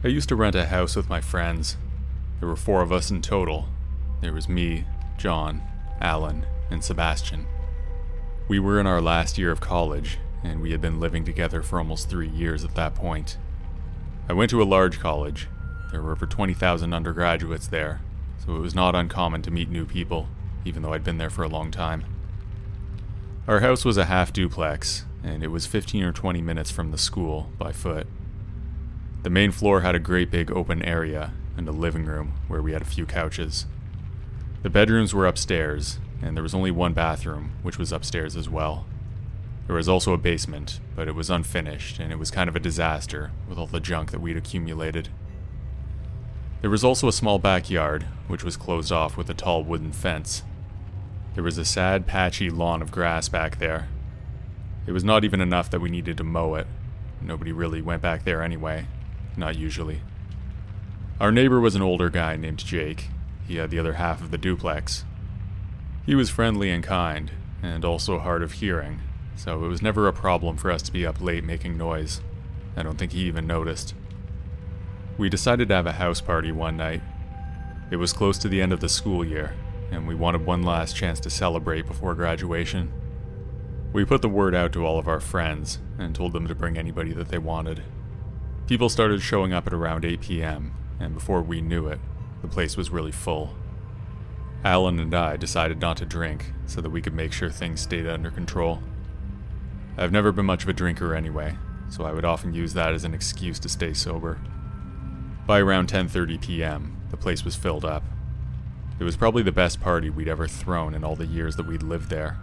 I used to rent a house with my friends. There were 4 of us in total. There was me, John, Alan, and Sebastian. We were in our last year of college, and we had been living together for almost 3 years at that point. I went to a large college. There were over 20,000 undergraduates there, so it was not uncommon to meet new people, even though I'd been there for a long time. Our house was a half duplex, and it was 15 or 20 minutes from the school by foot. The main floor had a great big open area and a living room where we had a few couches. The bedrooms were upstairs, and there was only one bathroom, which was upstairs as well. There was also a basement, but it was unfinished, and it was kind of a disaster with all the junk that we'd accumulated. There was also a small backyard, which was closed off with a tall wooden fence. There was a sad, patchy lawn of grass back there. It was not even enough that we needed to mow it. Nobody really went back there anyway. Not usually. Our neighbor was an older guy named Jake. He had the other half of the duplex. He was friendly and kind, and also hard of hearing, so it was never a problem for us to be up late making noise. I don't think he even noticed. We decided to have a house party one night. It was close to the end of the school year, and we wanted one last chance to celebrate before graduation. We put the word out to all of our friends, and told them to bring anybody that they wanted. People started showing up at around 8 p.m., and before we knew it, the place was really full. Alan and I decided not to drink, so that we could make sure things stayed under control. I've never been much of a drinker anyway, so I would often use that as an excuse to stay sober. By around 10:30 p.m., the place was filled up. It was probably the best party we'd ever thrown in all the years that we'd lived there.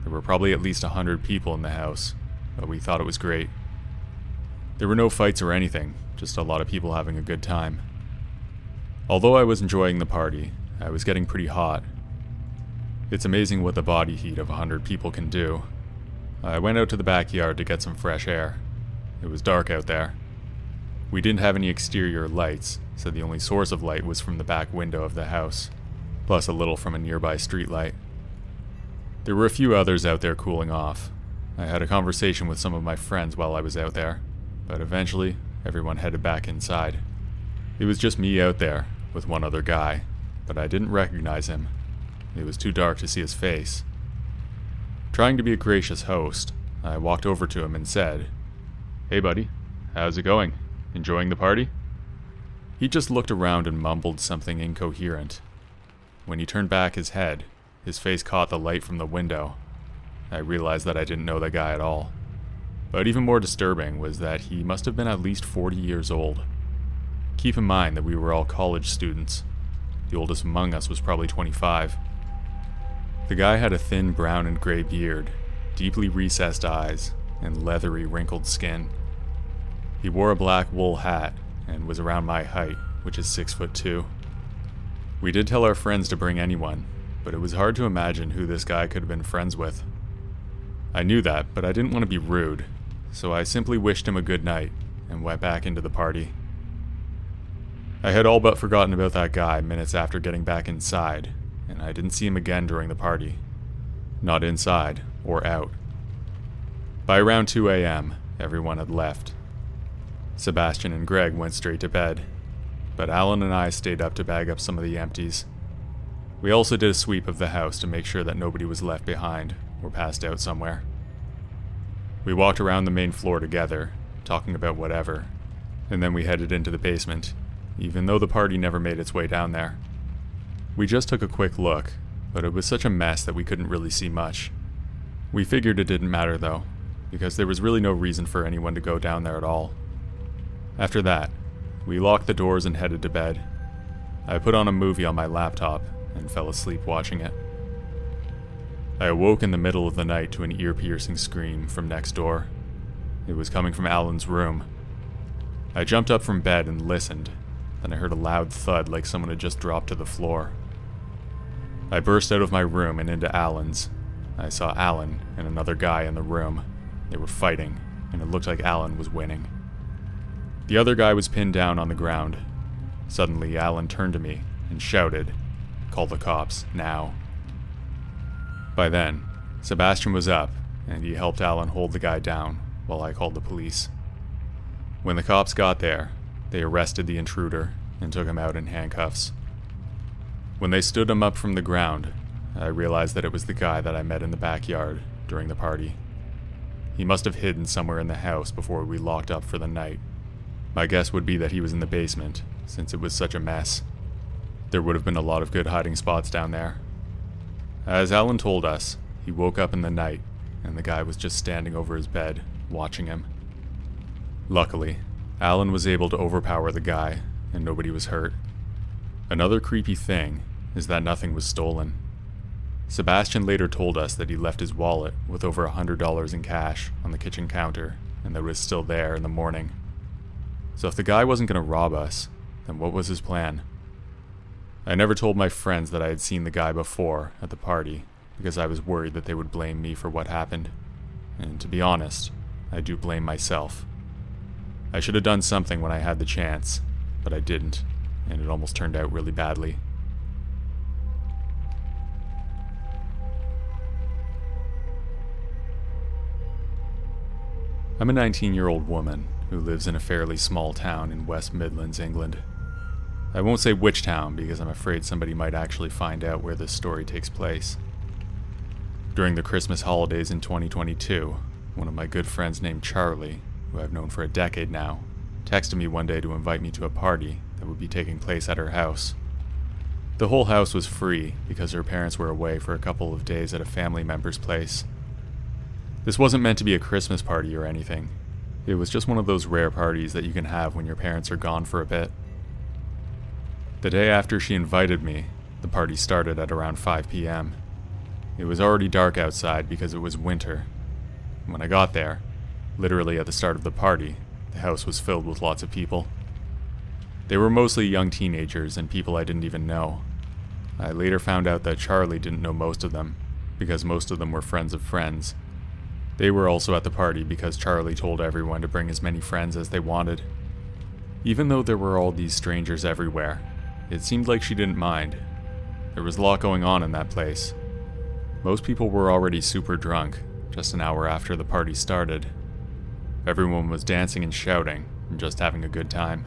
There were probably at least 100 people in the house, but we thought it was great. There were no fights or anything, just a lot of people having a good time. Although I was enjoying the party, I was getting pretty hot. It's amazing what the body heat of 100 people can do. I went out to the backyard to get some fresh air. It was dark out there. We didn't have any exterior lights, so the only source of light was from the back window of the house, plus a little from a nearby streetlight. There were a few others out there cooling off. I had a conversation with some of my friends while I was out there, but eventually, everyone headed back inside. It was just me out there, with one other guy, but I didn't recognize him. It was too dark to see his face. Trying to be a gracious host, I walked over to him and said, "Hey buddy, how's it going? Enjoying the party?" He just looked around and mumbled something incoherent. When he turned back his head, his face caught the light from the window. I realized that I didn't know the guy at all. But even more disturbing was that he must have been at least 40 years old. Keep in mind that we were all college students. The oldest among us was probably 25. The guy had a thin brown and gray beard, deeply recessed eyes, and leathery wrinkled skin. He wore a black wool hat and was around my height, which is 6'2". We did tell our friends to bring anyone, but it was hard to imagine who this guy could have been friends with. I knew that, but I didn't want to be rude, so I simply wished him a good night and went back into the party. I had all but forgotten about that guy minutes after getting back inside, and I didn't see him again during the party. Not inside or out. By around 2 a.m., everyone had left. Sebastian and Greg went straight to bed, but Alan and I stayed up to bag up some of the empties. We also did a sweep of the house to make sure that nobody was left behind or passed out somewhere. We walked around the main floor together, talking about whatever, and then we headed into the basement, even though the party never made its way down there. We just took a quick look, but it was such a mess that we couldn't really see much. We figured it didn't matter though, because there was really no reason for anyone to go down there at all. After that, we locked the doors and headed to bed. I put on a movie on my laptop and fell asleep watching it. I awoke in the middle of the night to an ear-piercing scream from next door. It was coming from Alan's room. I jumped up from bed and listened, then I heard a loud thud like someone had just dropped to the floor. I burst out of my room and into Alan's. I saw Alan and another guy in the room. They were fighting, and it looked like Alan was winning. The other guy was pinned down on the ground. Suddenly, Alan turned to me and shouted, "Call the cops, now." By then, Sebastian was up, and he helped Alan hold the guy down while I called the police. When the cops got there, They arrested the intruder and took him out in handcuffs. When they stood him up from the ground, I realized that it was the guy that I met in the backyard during the party. He must have hidden somewhere in the house before we locked up for the night. My guess would be that he was in the basement, since it was such a mess. There would have been a lot of good hiding spots down there. As Alan told us, he woke up in the night, and the guy was just standing over his bed, watching him. Luckily, Alan was able to overpower the guy, and nobody was hurt. Another creepy thing is that nothing was stolen. Sebastian later told us that he left his wallet with over $100 in cash on the kitchen counter, and that it was still there in the morning. So if the guy wasn't going to rob us, then what was his plan? I never told my friends that I had seen the guy before at the party, because I was worried that they would blame me for what happened. And to be honest, I do blame myself. I should have done something when I had the chance, but I didn't, and it almost turned out really badly. I'm a 19-year-old woman who lives in a fairly small town in West Midlands, England. I won't say which town because I'm afraid somebody might actually find out where this story takes place. During the Christmas holidays in 2022, one of my good friends named Charlie, who I've known for a decade now, texted me one day to invite me to a party that would be taking place at her house. The whole house was free because her parents were away for a couple of days at a family member's place. This wasn't meant to be a Christmas party or anything. It was just one of those rare parties that you can have when your parents are gone for a bit. The day after she invited me, the party started at around 5 p.m. It was already dark outside because it was winter. When I got there, literally at the start of the party, the house was filled with lots of people. They were mostly young teenagers and people I didn't even know. I later found out that Charlie didn't know most of them, because most of them were friends of friends. They were also at the party because Charlie told everyone to bring as many friends as they wanted. Even though there were all these strangers everywhere, it seemed like she didn't mind. There was a lot going on in that place. Most people were already super drunk, just an hour after the party started. Everyone was dancing and shouting, and just having a good time.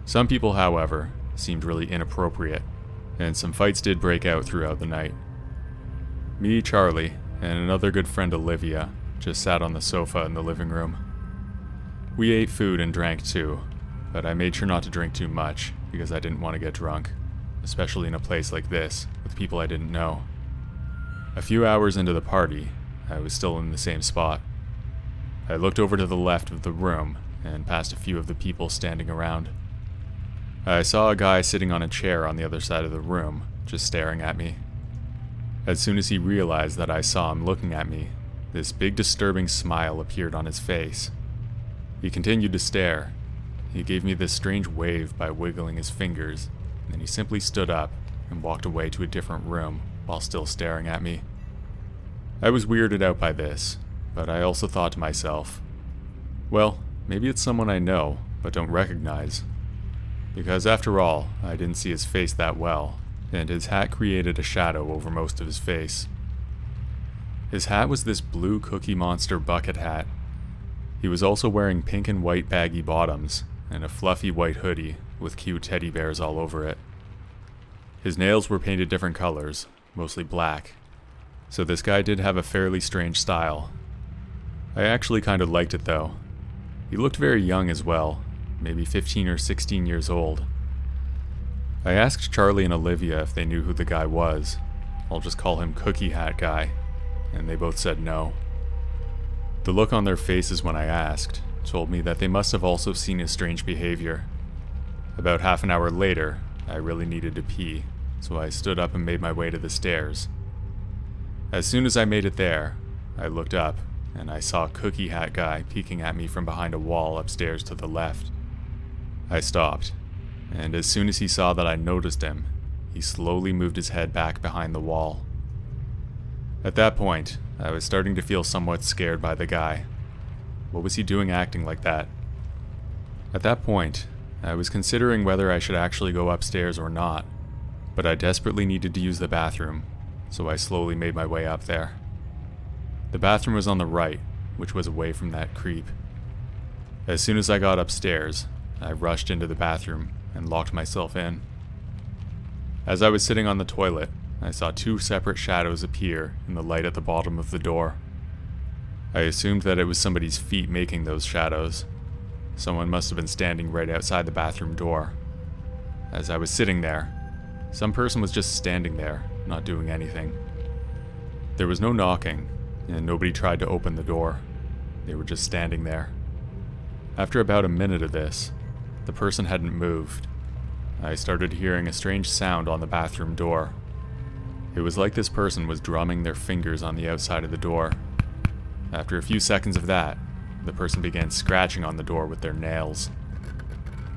Some people, however, seemed really inappropriate, and some fights did break out throughout the night. Me, Charlie, and another good friend, Olivia, just sat on the sofa in the living room. We ate food and drank too, but I made sure not to drink too much because I didn't want to get drunk, especially in a place like this with people I didn't know. A few hours into the party, I was still in the same spot. I looked over to the left of the room and past a few of the people standing around. I saw a guy sitting on a chair on the other side of the room, just staring at me. As soon as he realized that I saw him looking at me, this big disturbing smile appeared on his face. He continued to stare. He gave me this strange wave by wiggling his fingers, and then he simply stood up and walked away to a different room while still staring at me. I was weirded out by this, but I also thought to myself, well, maybe it's someone I know, but don't recognize. Because after all, I didn't see his face that well, and his hat created a shadow over most of his face. His hat was this blue Cookie Monster bucket hat. He was also wearing pink and white baggy bottoms, and a fluffy white hoodie with cute teddy bears all over it. His nails were painted different colors, mostly black, so this guy did have a fairly strange style. I actually kind of liked it though. He looked very young as well, maybe 15 or 16 years old. I asked Charlie and Olivia if they knew who the guy was. I'll just call him Cookie Hat Guy, and they both said no. The look on their faces when I asked told me that they must have also seen his strange behavior. About half an hour later, I really needed to pee, so I stood up and made my way to the stairs. As soon as I made it there, I looked up, and I saw Cookie Hat Guy peeking at me from behind a wall upstairs to the left. I stopped, and as soon as he saw that I noticed him, he slowly moved his head back behind the wall. At that point, I was starting to feel somewhat scared by the guy. What was he doing acting like that? At that point, I was considering whether I should actually go upstairs or not, but I desperately needed to use the bathroom, so I slowly made my way up there. The bathroom was on the right, which was away from that creep. As soon as I got upstairs, I rushed into the bathroom and locked myself in. As I was sitting on the toilet, I saw two separate shadows appear in the light at the bottom of the door. I assumed that it was somebody's feet making those shadows. Someone must have been standing right outside the bathroom door. As I was sitting there, some person was just standing there, not doing anything. There was no knocking, and nobody tried to open the door. They were just standing there. After about a minute of this, the person hadn't moved. I started hearing a strange sound on the bathroom door. It was like this person was drumming their fingers on the outside of the door. After a few seconds of that, the person began scratching on the door with their nails.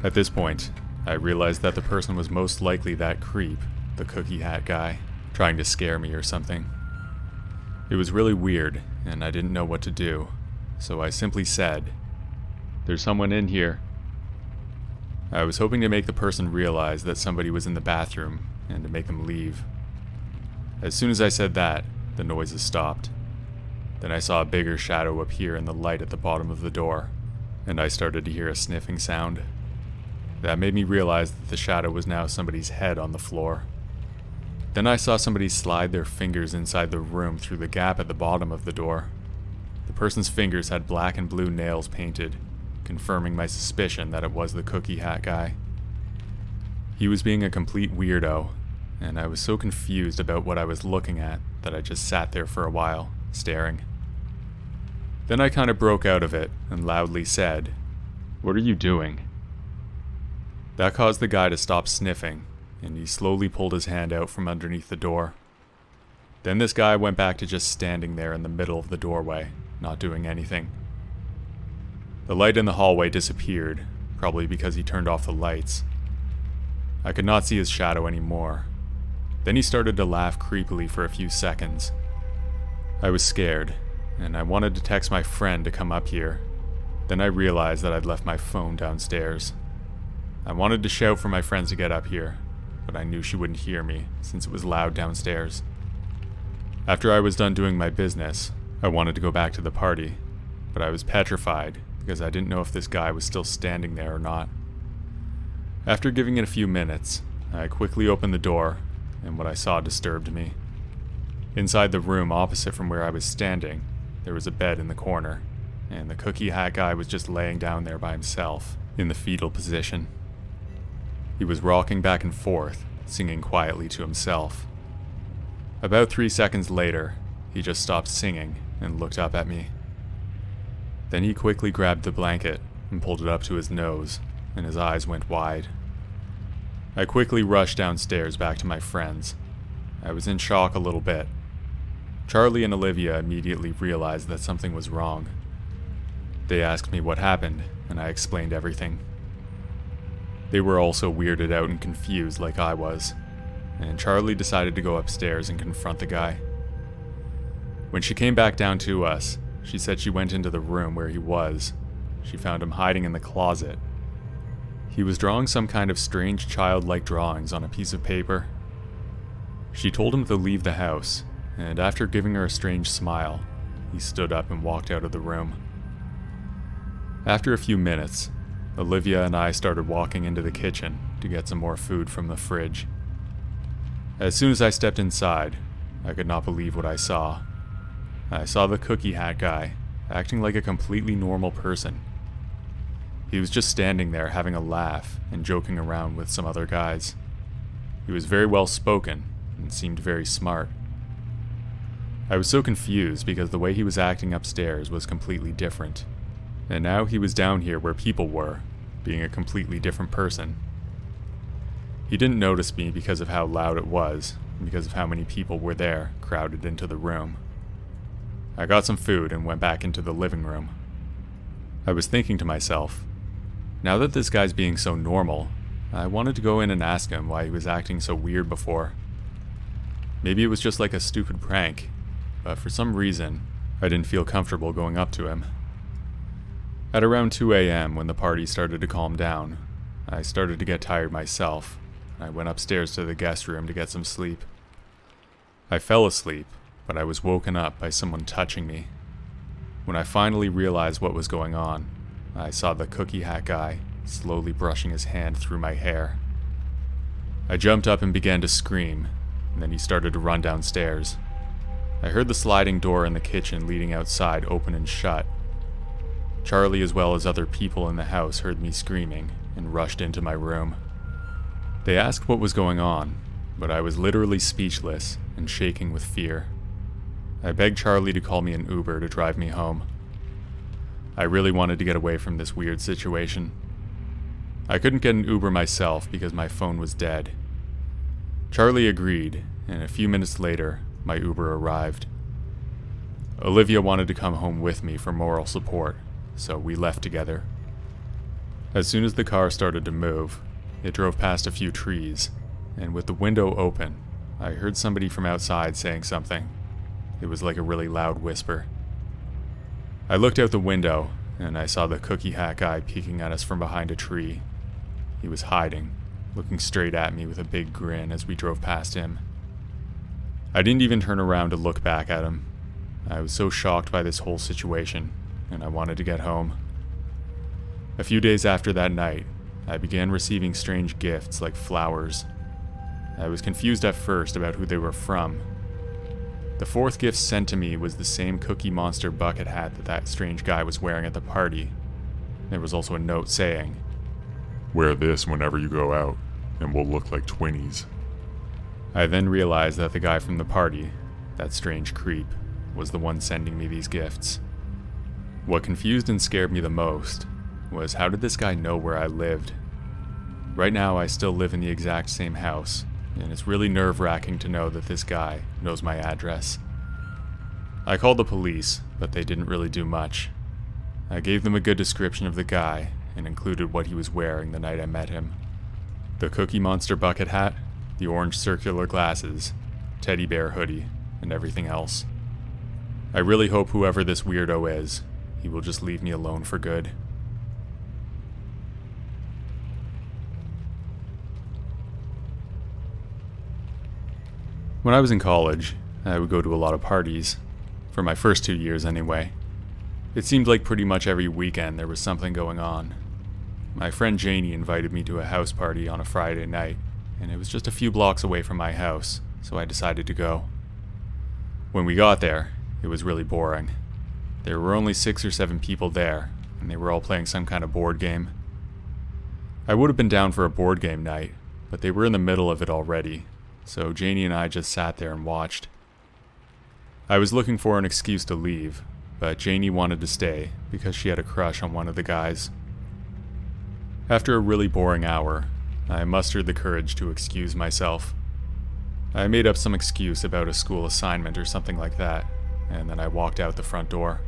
At this point, I realized that the person was most likely that creep, the cookie hat guy, trying to scare me or something. It was really weird, and I didn't know what to do, so I simply said, "There's someone in here." I was hoping to make the person realize that somebody was in the bathroom and to make them leave. As soon as I said that, the noises stopped. Then I saw a bigger shadow appear in the light at the bottom of the door, and I started to hear a sniffing sound. That made me realize that the shadow was now somebody's head on the floor. Then I saw somebody slide their fingers inside the room through the gap at the bottom of the door. The person's fingers had black and blue nails painted, confirming my suspicion that it was the cookie hat guy. He was being a complete weirdo, and I was so confused about what I was looking at that I just sat there for a while, staring. Then I kind of broke out of it and loudly said, "What are you doing?" That caused the guy to stop sniffing, and he slowly pulled his hand out from underneath the door. Then this guy went back to just standing there in the middle of the doorway, not doing anything. The light in the hallway disappeared, probably because he turned off the lights. I could not see his shadow anymore. Then he started to laugh creepily for a few seconds. I was scared, and I wanted to text my friend to come up here. Then I realized that I'd left my phone downstairs. I wanted to shout for my friends to get up here, but I knew she wouldn't hear me since it was loud downstairs. After I was done doing my business, I wanted to go back to the party, but I was petrified because I didn't know if this guy was still standing there or not. After giving it a few minutes, I quickly opened the door, and what I saw disturbed me. Inside the room opposite from where I was standing, there was a bed in the corner, and the cookie hat guy was just laying down there by himself, in the fetal position. He was rocking back and forth, singing quietly to himself. About 3 seconds later, he just stopped singing and looked up at me. Then he quickly grabbed the blanket and pulled it up to his nose, and his eyes went wide. I quickly rushed downstairs back to my friends. I was in shock a little bit. Charlie and Olivia immediately realized that something was wrong. They asked me what happened, and I explained everything. They were also weirded out and confused like I was, and Charlie decided to go upstairs and confront the guy. When she came back down to us, she said she went into the room where he was. She found him hiding in the closet. He was drawing some kind of strange childlike drawings on a piece of paper. She told him to leave the house, and after giving her a strange smile, he stood up and walked out of the room. After a few minutes, Olivia and I started walking into the kitchen to get some more food from the fridge. As soon as I stepped inside, I could not believe what I saw. I saw the cookie hat guy acting like a completely normal person. He was just standing there having a laugh and joking around with some other guys. He was very well spoken and seemed very smart. I was so confused because the way he was acting upstairs was completely different. And now he was down here where people were, being a completely different person. He didn't notice me because of how loud it was, and because of how many people were there, crowded into the room. I got some food and went back into the living room. I was thinking to myself, now that this guy's being so normal, I wanted to go in and ask him why he was acting so weird before. Maybe it was just like a stupid prank, but for some reason, I didn't feel comfortable going up to him. At around 2 a.m., when the party started to calm down, I started to get tired myself, and I went upstairs to the guest room to get some sleep. I fell asleep, but I was woken up by someone touching me. When I finally realized what was going on, I saw the cookie hat guy slowly brushing his hand through my hair. I jumped up and began to scream, and then he started to run downstairs. I heard the sliding door in the kitchen leading outside open and shut. Charlie, as well as other people in the house, heard me screaming and rushed into my room. They asked what was going on, but I was literally speechless and shaking with fear. I begged Charlie to call me an Uber to drive me home. I really wanted to get away from this weird situation. I couldn't get an Uber myself because my phone was dead. Charlie agreed, and a few minutes later, my Uber arrived. Olivia wanted to come home with me for moral support, so we left together. As soon as the car started to move, it drove past a few trees, and with the window open, I heard somebody from outside saying something. It was like a really loud whisper. I looked out the window, and I saw the cookie hat guy peeking at us from behind a tree. He was hiding, looking straight at me with a big grin as we drove past him. I didn't even turn around to look back at him. I was so shocked by this whole situation, and I wanted to get home. A few days after that night, I began receiving strange gifts like flowers. I was confused at first about who they were from. The fourth gift sent to me was the same Cookie Monster bucket hat that strange guy was wearing at the party. There was also a note saying, "Wear this whenever you go out, and we'll look like twinnies." I then realized that the guy from the party, that strange creep, was the one sending me these gifts. What confused and scared me the most was how did this guy know where I lived? Right now I still live in the exact same house, and it's really nerve-wracking to know that this guy knows my address. I called the police, but they didn't really do much. I gave them a good description of the guy and included what he was wearing the night I met him. The Cookie Monster bucket hat, the orange circular glasses, teddy bear hoodie, and everything else. I really hope whoever this weirdo is, he will just leave me alone for good. When I was in college, I would go to a lot of parties. For my first 2 years anyway. It seemed like pretty much every weekend there was something going on. My friend Janie invited me to a house party on a Friday night, and it was just a few blocks away from my house, so I decided to go. When we got there, it was really boring. There were only 6 or 7 people there, and they were all playing some kind of board game. I would have been down for a board game night, but they were in the middle of it already, so Janie and I just sat there and watched. I was looking for an excuse to leave, but Janie wanted to stay because she had a crush on one of the guys. After a really boring hour, I mustered the courage to excuse myself. I made up some excuse about a school assignment or something like that, and then I walked out the front door.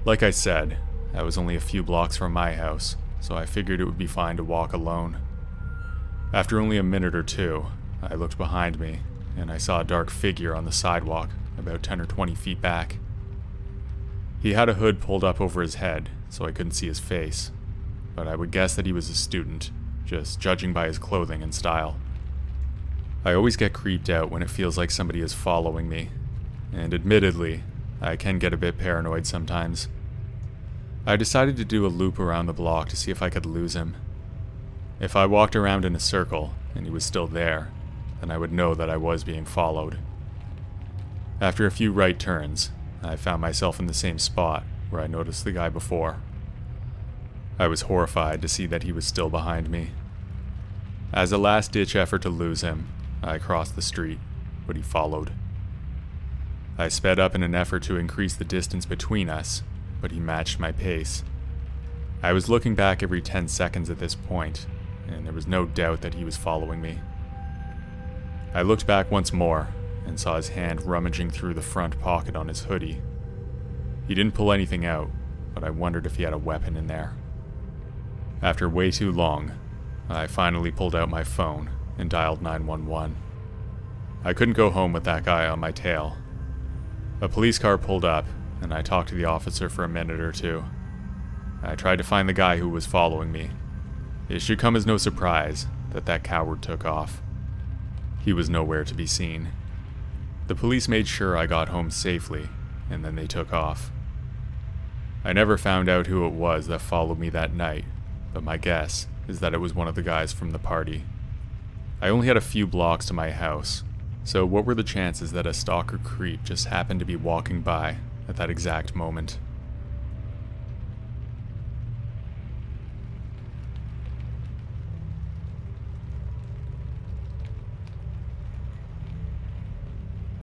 Like I said, I was only a few blocks from my house, so I figured it would be fine to walk alone. After only a minute or two, I looked behind me, and I saw a dark figure on the sidewalk, about 10 or 20 feet back. He had a hood pulled up over his head, so I couldn't see his face, but I would guess that he was a student, just judging by his clothing and style. I always get creeped out when it feels like somebody is following me, and admittedly, I can get a bit paranoid sometimes. I decided to do a loop around the block to see if I could lose him. If I walked around in a circle, and he was still there, then I would know that I was being followed. After a few right turns, I found myself in the same spot where I noticed the guy before. I was horrified to see that he was still behind me. As a last-ditch effort to lose him, I crossed the street, but he followed. I sped up in an effort to increase the distance between us, but he matched my pace. I was looking back every 10 seconds at this point, and there was no doubt that he was following me. I looked back once more, and saw his hand rummaging through the front pocket on his hoodie. He didn't pull anything out, but I wondered if he had a weapon in there. After way too long, I finally pulled out my phone and dialed 911. I couldn't go home with that guy on my tail. A police car pulled up, and I talked to the officer for a minute or two. I tried to find the guy who was following me. It should come as no surprise that that coward took off. He was nowhere to be seen. The police made sure I got home safely, and then they took off. I never found out who it was that followed me that night, but my guess is that it was one of the guys from the party. I only had a few blocks to my house, so what were the chances that a stalker creep just happened to be walking by at that exact moment?